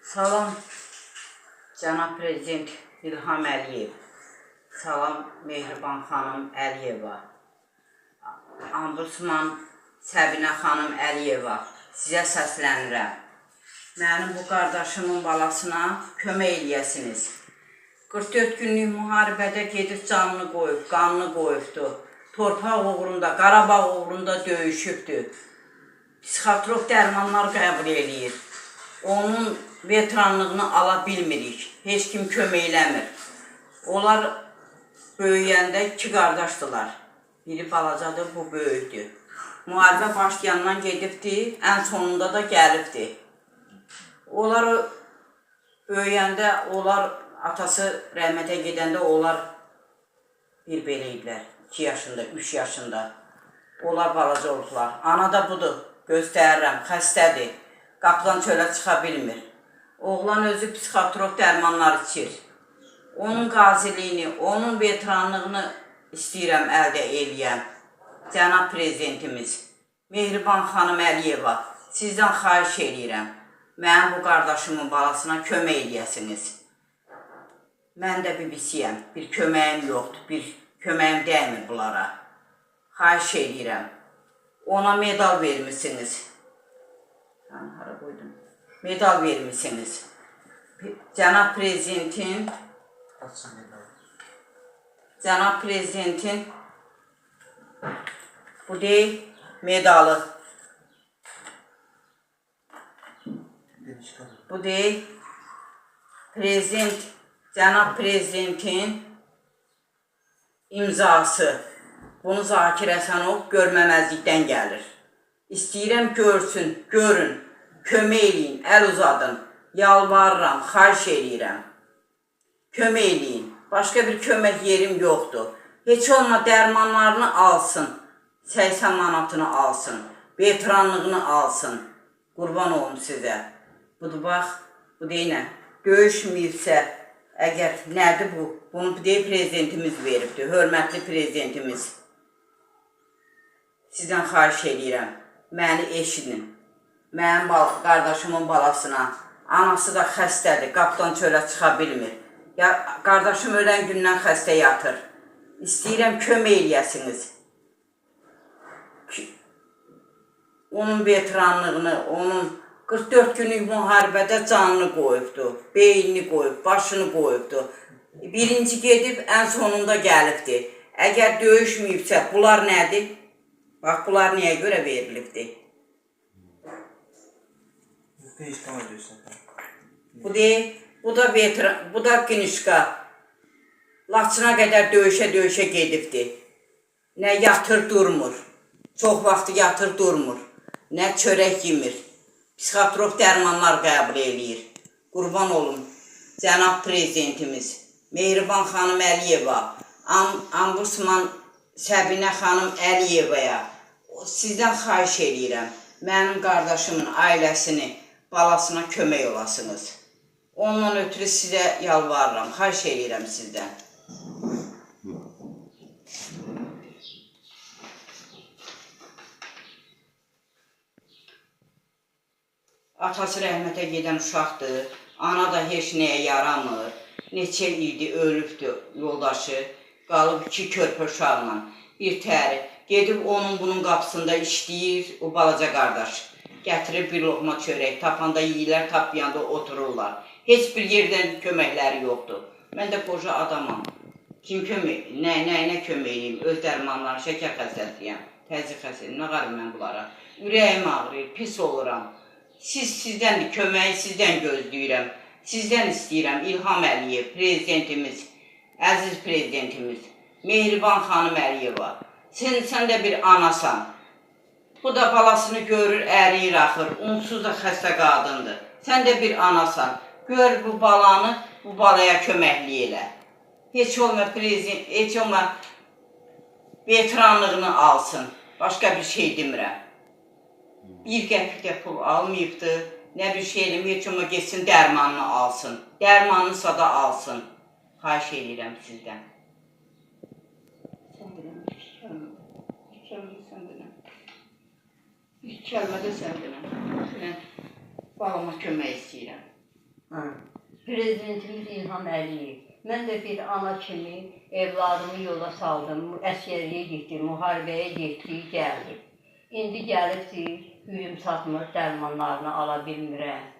Salam Cənab Prezident İlham Əliyev, salam Mehriban xanım Əliyeva, Ombudsman Səbinə xanım Əliyeva, sizə səslənirəm. Mənim bu qardaşımın balasına kömək eləyəsiniz. 44 günlük müharibədə gedib canını qoyub, qanını qoyubdu. Torpaq uğrunda, Qarabağ uğrunda döyüşübdü. Psixotrop dərmanlar qəbul eləyir. Onun veteranlığını ala bilmirik. Heç kim kömək eləmir. Onlar böyüyəndə iki qardaşdılar. Biri balacadır, bu böyükdür. Müharibə başlayandan gedibdi, ən sonunda da gəlibdi. Onlar böyüyəndə, atası rəhmətə gedəndə onlar bir belə idilər. 2 yaşında, 3 yaşında. Onlar balaca oldular. Ana da budur, göstərirəm, xəstədir. Qapıdan çölə çıxa bilmir. Oğlan özü psixotrop dərmanlar içir. Onun qaziliyini, onun veteranlığını istəyirəm əldə eləyəm. Cənab Prezidentimiz, Mehriban xanım Əliyeva, sizdən xahiş eləyirəm. Mənim bu qardaşımın balasına kömək eləyəsiniz. Mən də bibisiyəm, bir köməyim yoxdur, bir köməyim dəymir bunlara. Xahiş eləyirəm. Ona medal vermişsiniz. Medal vermişsiniz. Cənab Prezidentin bu deyil medalı. Bu deyil Cənab Prezidentin imzası. Bunu Zakir Həsənov görməməzlikdən gəlir. İstəyirəm görsün, görün, kömək eləyin, əl uzadın, yalvarıram, xahiş eləyirəm. Kömək eləyin, başqa bir kömək yerim yoxdur. Heç olma dərmanlarını alsın, 80 manatını alsın, veteranlığını alsın. Qurban olum sizə. Budur, bax, bu deyinə, döyüşməyibsə, əgər nədir bu? Bunu deyil prezidentimiz veribdir, hörmətli prezidentimiz. Sizdən xahiş eləyirəm, məni eşidin. Mənim qardaşımın balasına, anası da xəstədir, qapıdan çölə çıxa bilmir. Qardaşım ölən gündən xəstə yatır. İstəyirəm kömək eləyəsiniz. Onun veteranlığını, onun 44 günlük müharibədə canını qoyubdu, beynini qoyub, başını qoyubdu. Birinci gedib, ən sonunda gəlibdi. Əgər döyüşməyibsə, bunlar nədir? Bax, bunlar niyə görə verilibdir? Bu deyil, bu da Qinişqa. Laçına qədər döyüşə gedibdir. Nə yatır, durmur. Çox vaxtı yatır, durmur. Nə çörək yemir. Psixotrop dərmanlar qəbul eləyir. Qurban olun, Cənab Prezidentimiz, Mehriban xanım Əliyeva, Ombudsman Səbinə xanım Əliyevaya sizdən xahiş eləyirəm. Mənim qardaşımın ailəsini, balasına kömək olasınız. Ondan ötürü sizə yalvarıram, xahiş eləyirəm sizdən. Atası rəhmətə gedən uşaqdır, ana da heç nəyə yaramır. Neçə ildir, ölübdür yoldaşı, qalıb 2 körpə uşaqla, bir təri. Gedib onun bunun qapısında işləyir, o balaca qardaş. Gətirib bir loğma çörək, tapanda yeyirlər, tapmayanda otururlar. Heç bir yerdən köməkləri yoxdur. Mən də qoca adamam. Kim kömək, nəyinə kömək edeyim? Öz dərmanlarım, şəkər xəstəliyəm, təzyiq xəstəliyəm, nə qarım mən bunlara? Ürəyim ağrıyır, pis oluram. Sizdən köməyi sizdən gözləyirəm. Sizdən istəyirəm İlham Əliyev, prezidentimiz, əziz prezidentimiz, Mehriban xanım Əliyeva. Sən də bir anasan. Bu da balasını görür, əriyir axır, unsuz da xəstə qadındır. Sən də bir anasan. Gör bu balanı, bu balaya köməkli elə. Heç olma prezident, heç olma veteranlığını alsın. Başqa bir şey demirəm. Bir qəpik də pul almayıbdır. Nə bir şey eləyim, heç olma geçsin, dərmanını alsın. Dərmanınsa da alsın. Xahiş eləyirəm sizdən. Bir kəlmədə sən denəm. Mən balama kömək istəyirəm. Prezidentimiz İlham Əliyev. Mən də bir ana kimi evladımı yola saldım, əsgərliyə getdi, müharibəyə getdi, gəldi. İndi gəlibdir, gücüm çatmır, dərmanlarını ala bilmirəm.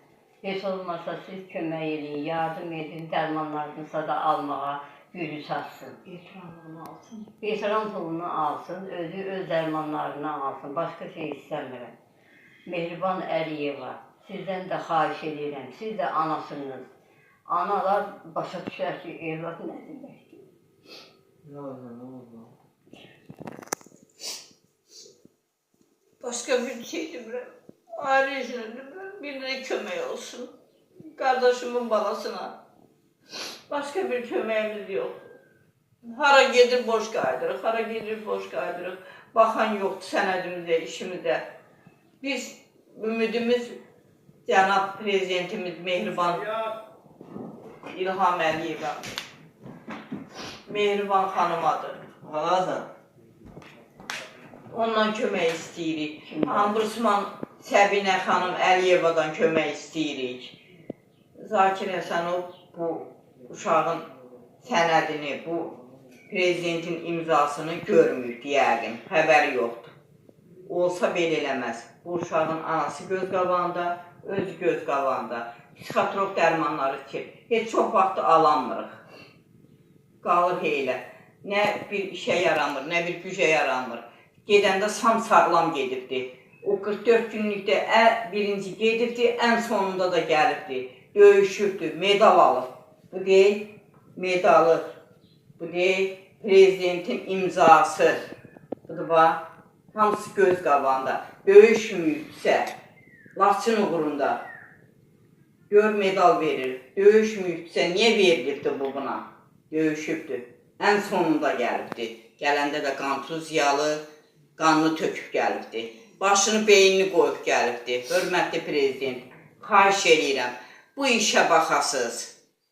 Heç olmasa siz kömək edin, yardım edin, dərmanlarınızı da almağa gücü çatsın. Veteran pulunu alsın, özü öz dərmanlarını alsın, başqa şey istəmirəm. Mehriban Əliyeva, sizdən də xahiş edirəm, siz də anasınız. Analar başa düşər ki, evlat nə deməkdir. Ne oldu? Başka bir şey demiyorum. Ailesine demiyorum. Birine kömək olsun. Kardeşimin balasına. Başka bir köməyimiz yok. Hara gedir boş qaydırıq, hara gedir boş qaydırıq. Baxan yoxdur sənədimizə, işimizə. Biz ümidimiz Cənab Prezidentimiz Mehriban İlham Əliyeva. Mehriban xanımadır. Ağadan. Ondan kömək istəyirik. Ombudsman Səbinə xanım Əliyevadan kömək istəyirik. Zakir Həsənov bu uşağın sənədini, bu prezidentin imzasını görmür yəqin, xəbəri yoxdur. Olsa belə eləməz. Bu uşağın anası göz qabağında, özü göz qabağında. Psixotrop dərmanları ki, heç çox vaxt alanmırıq. Qalır elə. Nə bir işə yaramır, nə bir gücə yaramır. Gedəndə sam sağlam gedibdi. O 44 günlükdə birinci gedibdi, ən sonunda da gəlibdi. Döyüşübdü, medal alıb. Bu deyil, medalı. Bu deyil, prezidentin imzası. Budur bax, hamısı göz qabağında. Döyüşməyibsə, Laçın uğrunda gör medal verir. Döyüşməyibsə, niyə verilibdi bu buna? Döyüşübdü. Ən sonunda gəlibdi. Gələndə də qantuziyalı, qanlı töküb gəlibdi. Başını, beynini qoyub gəlibdi. Hörmətli prezident, xahiş edirəm. Bu işə baxasız.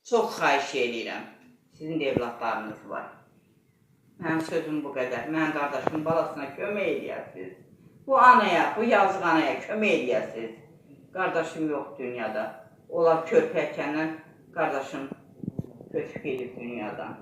Çox xahiş edirəm. Sizin də evlatlarınız var. Mənim sözüm bu qədər. Mənim qardaşımın balasına kömək edəyəsiniz. Bu anaya, bu yazıq anaya kömək edəyəsiniz. Qardaşım yox dünyada. Onlar körpəykəndən qardaşım köçüb gedib dünyadan.